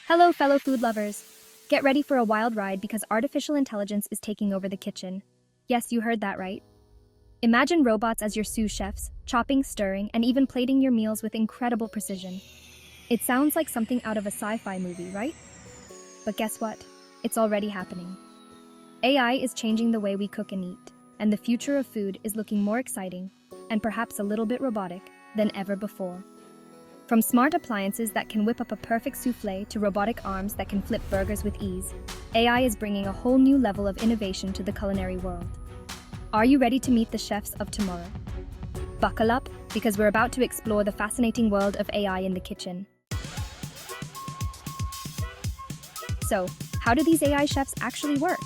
Hello, fellow food lovers. Get ready for a wild ride because artificial intelligence is taking over the kitchen. Yes, you heard that right. Imagine robots as your sous chefs, chopping, stirring, and even plating your meals with incredible precision. It sounds like something out of a sci-fi movie, right? But guess what? It's already happening. AI is changing the way we cook and eat, and the future of food is looking more exciting, and perhaps a little bit robotic, than ever before. From smart appliances that can whip up a perfect souffle to robotic arms that can flip burgers with ease, AI is bringing a whole new level of innovation to the culinary world. Are you ready to meet the chefs of tomorrow? Buckle up, because we're about to explore the fascinating world of AI in the kitchen. So, how do these AI chefs actually work?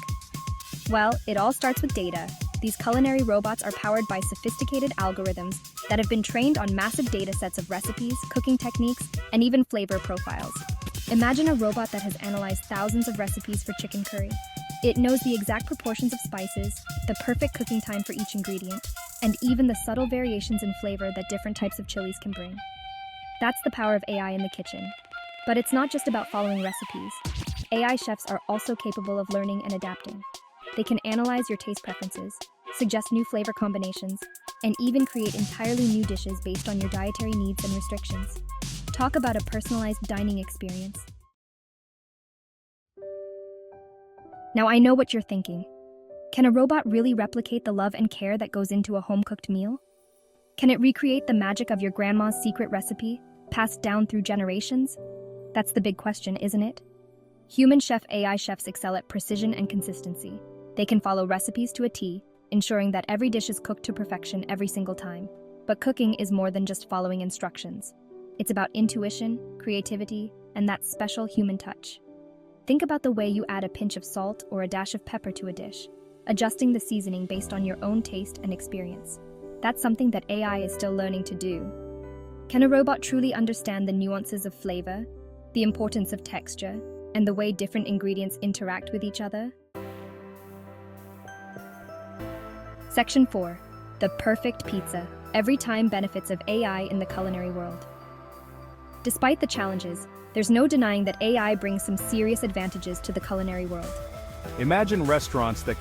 Well, it all starts with data. These culinary robots are powered by sophisticated algorithms that have been trained on massive data sets of recipes, cooking techniques, and even flavor profiles. Imagine a robot that has analyzed thousands of recipes for chicken curry. It knows the exact proportions of spices, the perfect cooking time for each ingredient, and even the subtle variations in flavor that different types of chilies can bring. That's the power of AI in the kitchen. But it's not just about following recipes. AI chefs are also capable of learning and adapting. They can analyze your taste preferences, suggest new flavor combinations, and even create entirely new dishes based on your dietary needs and restrictions. Talk about a personalized dining experience. Now I know what you're thinking. Can a robot really replicate the love and care that goes into a home-cooked meal? Can it recreate the magic of your grandma's secret recipe, passed down through generations? That's the big question, isn't it? Human chef AI chefs excel at precision and consistency. They can follow recipes to a T, ensuring that every dish is cooked to perfection every single time. But cooking is more than just following instructions. It's about intuition, creativity, and that special human touch. Think about the way you add a pinch of salt or a dash of pepper to a dish, adjusting the seasoning based on your own taste and experience. That's something that AI is still learning to do. Can a robot truly understand the nuances of flavor, the importance of texture, and the way different ingredients interact with each other? Section 4. The perfect pizza. Every time benefits of AI in the culinary world. Despite the challenges, there's no denying that AI brings some serious advantages to the culinary world. Imagine restaurants that